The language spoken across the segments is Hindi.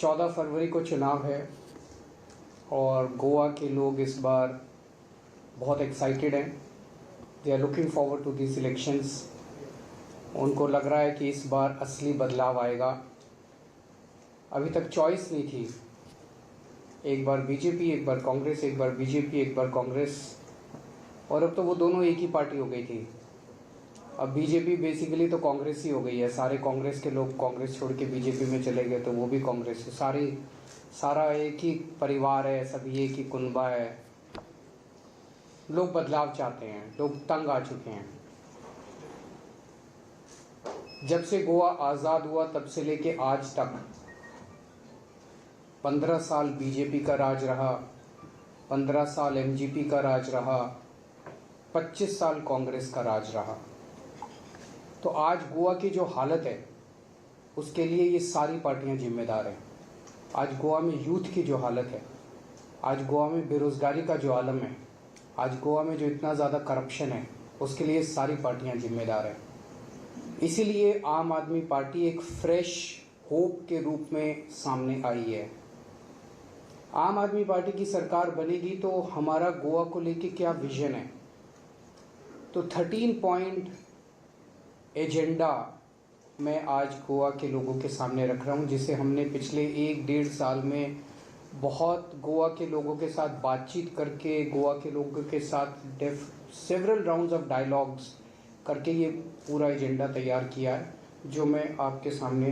14 फरवरी को चुनाव है और गोवा के लोग इस बार बहुत एक्साइटेड हैं। They are looking forward to this elections. उनको लग रहा है कि इस बार असली बदलाव आएगा। अभी तक चॉइस नहीं थी, एक बार बीजेपी एक बार कांग्रेस, एक बार बीजेपी एक बार कांग्रेस, और अब तो वो दोनों एक ही पार्टी हो गई थी। अब बीजेपी बेसिकली तो कांग्रेस ही हो गई है। सारे कांग्रेस के लोग कांग्रेस छोड़ के बीजेपी में चले गए तो वो भी कांग्रेस। सारा एक ही परिवार है, सभी एक ही कुनबा है। लोग बदलाव चाहते हैं, लोग तंग आ चुके हैं। जब से गोवा आज़ाद हुआ तब से लेके आज तक 15 साल बीजेपी का राज रहा, 15 साल एमजीपी का राज रहा, 25 साल कांग्रेस का राज रहा। तो आज गोवा की जो हालत है उसके लिए ये सारी पार्टियां जिम्मेदार हैं। आज गोवा में यूथ की जो हालत है, आज गोवा में बेरोज़गारी का जो आलम है, आज गोवा में जो इतना ज़्यादा करप्शन है, उसके लिए सारी पार्टियां जिम्मेदार हैं। इसीलिए आम आदमी पार्टी एक फ्रेश होप के रूप में सामने आई है। आम आदमी पार्टी की सरकार बनेगी तो हमारा गोवा को लेके क्या विजन है, तो 13 पॉइंट एजेंडा मैं आज गोवा के लोगों के सामने रख रहा हूँ, जिसे हमने पिछले 1-1.5 साल में बहुत गोवा के लोगों के साथ बातचीत करके, गोवा के लोगों के साथ सेवरल राउंड्स ऑफ डायलॉग्स करके ये पूरा एजेंडा तैयार किया है, जो मैं आपके सामने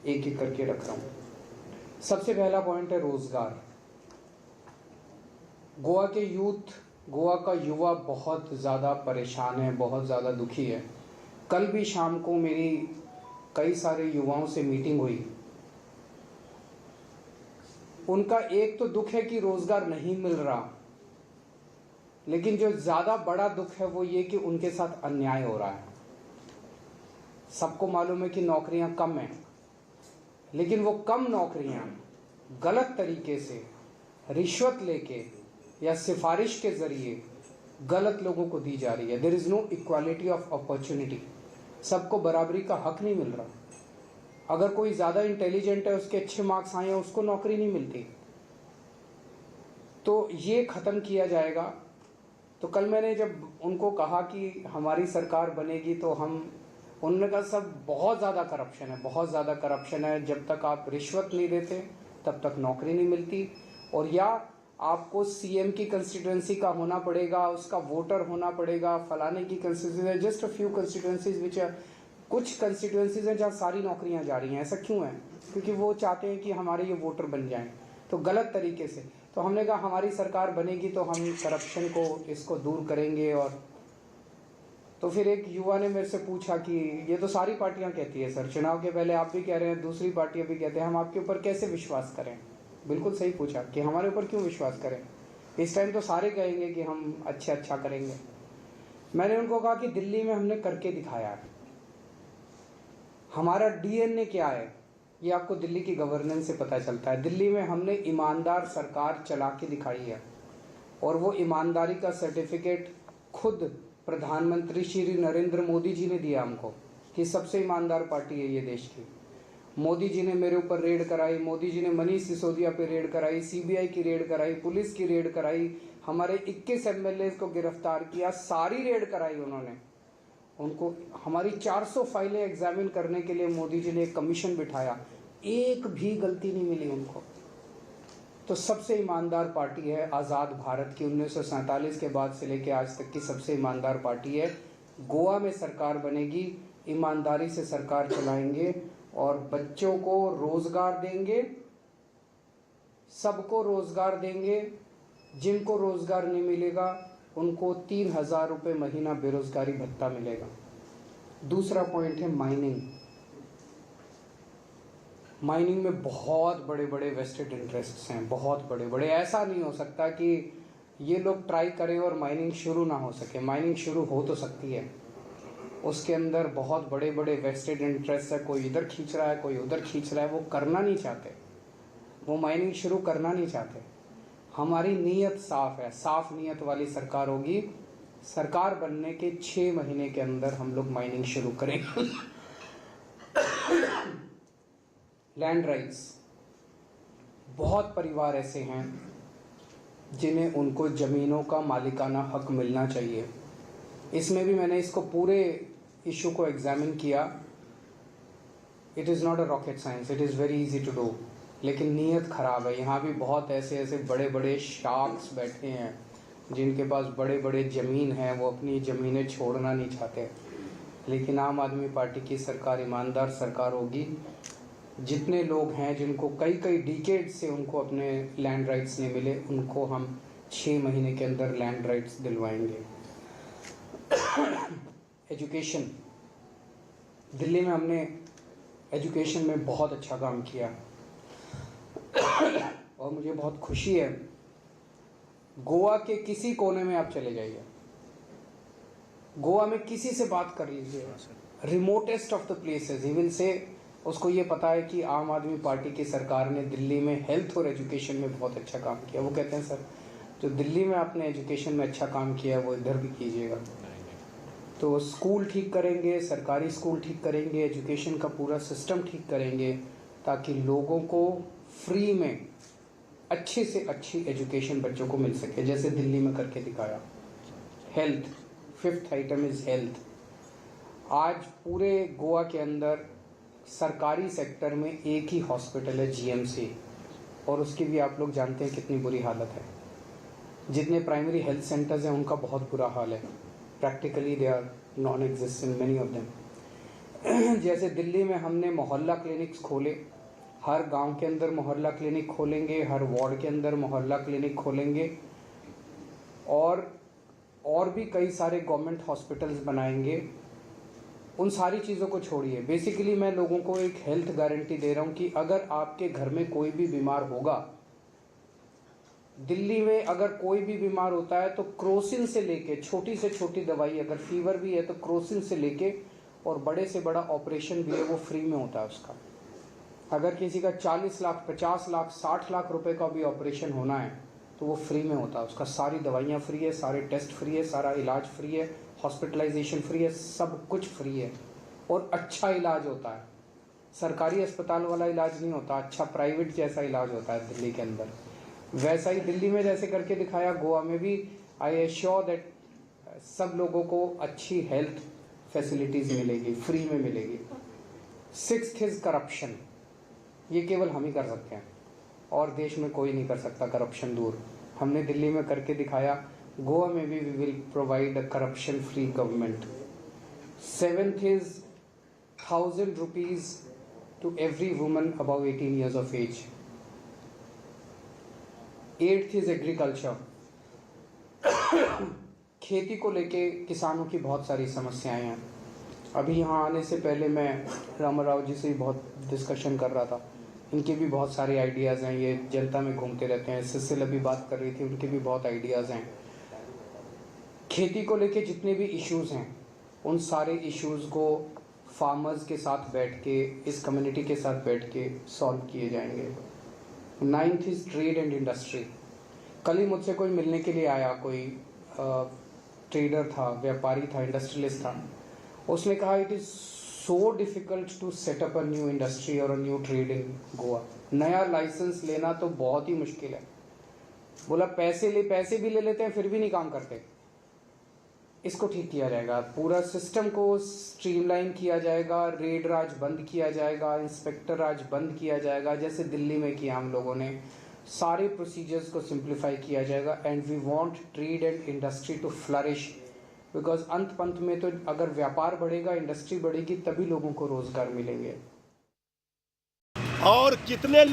एक एक करके रख रहा हूँ। सबसे पहला पॉइंट है रोज़गार। गोवा के यूथ, गोवा का युवा बहुत ज़्यादा परेशान है, बहुत ज़्यादा दुखी है। कल भी शाम को मेरी कई सारे युवाओं से मीटिंग हुई। उनका एक तो दुख है कि रोज़गार नहीं मिल रहा, लेकिन जो ज़्यादा बड़ा दुख है वो ये कि उनके साथ अन्याय हो रहा है। सबको मालूम है कि नौकरियां कम हैं, लेकिन वो कम नौकरियां गलत तरीके से रिश्वत लेके या सिफारिश के ज़रिए गलत लोगों को दी जा रही है। There is no equality of opportunity. सबको बराबरी का हक नहीं मिल रहा। अगर कोई ज़्यादा इंटेलिजेंट है, उसके अच्छे मार्क्स आए हैं, उसको नौकरी नहीं मिलती। तो ये ख़त्म किया जाएगा। तो कल मैंने जब उनको कहा कि हमारी सरकार बनेगी तो उन्होंने कहा सब बहुत ज़्यादा करप्शन है, बहुत ज़्यादा करप्शन है। जब तक आप रिश्वत नहीं देते तब तक नौकरी नहीं मिलती, और या आपको सीएम की कंस्टिट्यूएंसी का होना पड़ेगा, उसका वोटर होना पड़ेगा, फलाने की constituency. Just a few constituencies which कुछ कंस्टिट्यूएंसीज हैं जहाँ सारी नौकरियाँ जा रही हैं। ऐसा क्यों है? क्योंकि वो चाहते हैं कि हमारे ये वोटर बन जाएं, तो गलत तरीके से। तो हमने कहा हमारी सरकार बनेगी तो हम करप्शन को इसको दूर करेंगे। और तो फिर एक युवा ने मेरे से पूछा कि ये तो सारी पार्टियां कहती है सर, चुनाव के पहले आप भी कह रहे हैं, दूसरी पार्टियां भी कहते हैं, हम आपके ऊपर कैसे विश्वास करें? बिल्कुल सही पूछा कि हमारे ऊपर क्यों विश्वास करें? इस टाइम तो सारे कहेंगे कि हम अच्छा करेंगे। मैंने उनको कहा कि दिल्ली में हमने करके दिखाया है। हमारा डीएनए क्या है ये आपको दिल्ली की गवर्नेंस से पता चलता है। दिल्ली में हमने ईमानदार सरकार चला के दिखाई है, और वो ईमानदारी का सर्टिफिकेट खुद प्रधानमंत्री श्री नरेंद्र मोदी जी ने दिया हमको कि सबसे ईमानदार पार्टी है ये देश की। मोदी जी ने मेरे ऊपर रेड कराई, मोदी जी ने मनीष सिसोदिया पे रेड कराई, सीबीआई की रेड कराई, पुलिस की रेड कराई, हमारे 21 एमएलए को गिरफ्तार किया, सारी रेड कराई उन्होंने। उनको हमारी 400 फाइलें एग्जामिन करने के लिए मोदी जी ने एक कमीशन बिठाया, एक भी गलती नहीं मिली उनको। तो सबसे ईमानदार पार्टी है आज़ाद भारत की, 1947 के बाद से लेकर आज तक की सबसे ईमानदार पार्टी है। गोवा में सरकार बनेगी, ईमानदारी से सरकार चलाएंगे और बच्चों को रोज़गार देंगे, सबको रोज़गार देंगे। जिनको रोज़गार नहीं मिलेगा उनको 3,000 रुपये महीना बेरोज़गारी भत्ता मिलेगा। दूसरा पॉइंट है माइनिंग। माइनिंग में बहुत बड़े बड़े वेस्टेड इंटरेस्ट्स हैं, बहुत बड़े बड़े। ऐसा नहीं हो सकता कि ये लोग ट्राई करें और माइनिंग शुरू ना हो सके। माइनिंग शुरू हो तो सकती है, उसके अंदर बहुत बड़े बड़े वेस्टेड इंटरेस्ट है। कोई इधर खींच रहा है, कोई उधर खींच रहा है, वो करना नहीं चाहते, वो माइनिंग शुरू करना नहीं चाहते। हमारी नीयत साफ़ है, साफ़ नीयत वाली सरकार होगी। सरकार बनने के 6 महीने के अंदर हम लोग माइनिंग शुरू करेंगे। लैंड राइट्स, बहुत परिवार ऐसे हैं जिन्हें उनको ज़मीनों का मालिकाना हक मिलना चाहिए। इसमें भी मैंने इसको पूरे इशू को एग्जामिन किया। It is not a rocket science, it is very easy to do, लेकिन नीयत ख़राब है। यहाँ भी बहुत ऐसे बड़े बड़े शार्क्स बैठे हैं जिनके पास बड़े बड़े ज़मीन हैं, वो अपनी ज़मीनें छोड़ना नहीं चाहते। लेकिन आम आदमी पार्टी की सरकार ईमानदार सरकार होगी। जितने लोग हैं जिनको कई डिकेड से उनको अपने लैंड राइट्स नहीं मिले, उनको हम 6 महीने के अंदर लैंड राइट्स दिलवाएंगे। एजुकेशन, दिल्ली में हमने एजुकेशन में बहुत अच्छा काम किया और मुझे बहुत खुशी है। गोवा के किसी कोने में आप चले जाइए, गोवा में किसी से बात कर लीजिए, remotest of the places, he will say उसको ये पता है कि आम आदमी पार्टी की सरकार ने दिल्ली में हेल्थ और एजुकेशन में बहुत अच्छा काम किया। वो कहते हैं सर जो दिल्ली में आपने एजुकेशन में अच्छा काम किया वो इधर भी कीजिएगा। तो स्कूल ठीक करेंगे, सरकारी स्कूल ठीक करेंगे, एजुकेशन का पूरा सिस्टम ठीक करेंगे ताकि लोगों को फ्री में अच्छे से अच्छी एजुकेशन बच्चों को मिल सके, जैसे दिल्ली में करके दिखाया। Health, 5th item is health. आज पूरे गोवा के अंदर सरकारी सेक्टर में एक ही हॉस्पिटल है, जीएमसी, और उसकी भी आप लोग जानते हैं कितनी बुरी हालत है। जितने प्राइमरी हेल्थ सेंटर्स हैं उनका बहुत बुरा हाल है, practically they are non existent many of them. जैसे दिल्ली में हमने मोहल्ला क्लिनिक्स खोले, हर गांव के अंदर मोहल्ला क्लिनिक खोलेंगे, हर वार्ड के अंदर मोहल्ला क्लिनिक खोलेंगे, और भी कई सारे गवर्नमेंट हॉस्पिटल्स बनाएंगे। उन सारी चीज़ों को छोड़िए, बेसिकली मैं लोगों को एक हेल्थ गारंटी दे रहा हूँ कि अगर आपके घर में कोई भी बीमार होगा, दिल्ली में अगर कोई भी बीमार होता है तो क्रोसिन से लेके छोटी से छोटी दवाई, अगर फीवर भी है तो क्रोसिन से लेके और बड़े से बड़ा ऑपरेशन भी है वो फ्री में होता है उसका। अगर किसी का 40 लाख, 50 लाख, 60 लाख रुपए का भी ऑपरेशन होना है तो वो फ्री में होता है उसका। सारी दवाइयाँ फ्री है, सारे टेस्ट फ्री है, सारा इलाज फ्री है, हॉस्पिटलाइजेशन फ्री है, सब कुछ फ्री है और अच्छा इलाज होता है। सरकारी अस्पताल वाला इलाज नहीं होता, अच्छा प्राइवेट जैसा इलाज होता है दिल्ली के अंदर। वैसा ही दिल्ली में जैसे करके दिखाया, गोवा में भी आई एश्योर दैट सब लोगों को अच्छी हेल्थ फैसिलिटीज़ मिलेगी, फ्री में मिलेगी। 6th इज़ करप्शन, ये केवल हम ही कर सकते हैं और देश में कोई नहीं कर सकता करप्शन दूर। हमने दिल्ली में करके दिखाया, गोवा में भी we will provide a corruption free government. 7th is 1000 rupees to every woman above 18 years of age। 8th is agriculture. खेती को लेके किसानों की बहुत सारी समस्याएं हैं। अभी यहाँ आने से पहले मैं रामाराव जी से भी बहुत डिस्कशन कर रहा था, इनके भी बहुत सारे आइडियाज़ हैं, ये जनता में घूमते रहते हैं। सिसिल अभी बात कर रही थी, उनके भी बहुत आइडियाज़ हैं। खेती को लेके जितने भी इश्यूज़ हैं उन सारे इश्यूज़ को फार्मर्स के साथ बैठ के, इस कम्युनिटी के साथ बैठ के सॉल्व किए जाएंगे। 9th is trade and industry. कल ही मुझसे कोई मिलने के लिए आया, कोई ट्रेडर था, व्यापारी था, इंडस्ट्रियलिस्ट था। उसने कहा it is so difficult to set up a new industry और a new trade in Goa. नया लाइसेंस लेना तो बहुत ही मुश्किल है। बोला पैसे भी ले लेते हैं फिर भी नहीं काम करते। इसको ठीक किया जाएगा, पूरा सिस्टम को स्ट्रीमलाइन किया जाएगा, रेड राज बंद किया जाएगा, इंस्पेक्टर राज बंद किया जाएगा, जैसे दिल्ली में किया हम लोगों ने। सारे प्रोसीजर्स को सिंप्लीफाई किया जाएगा and we want trade and industry to flourish, because अंत पंत में तो अगर व्यापार बढ़ेगा, इंडस्ट्री बढ़ेगी, तभी लोगों को रोजगार मिलेंगे। और कितने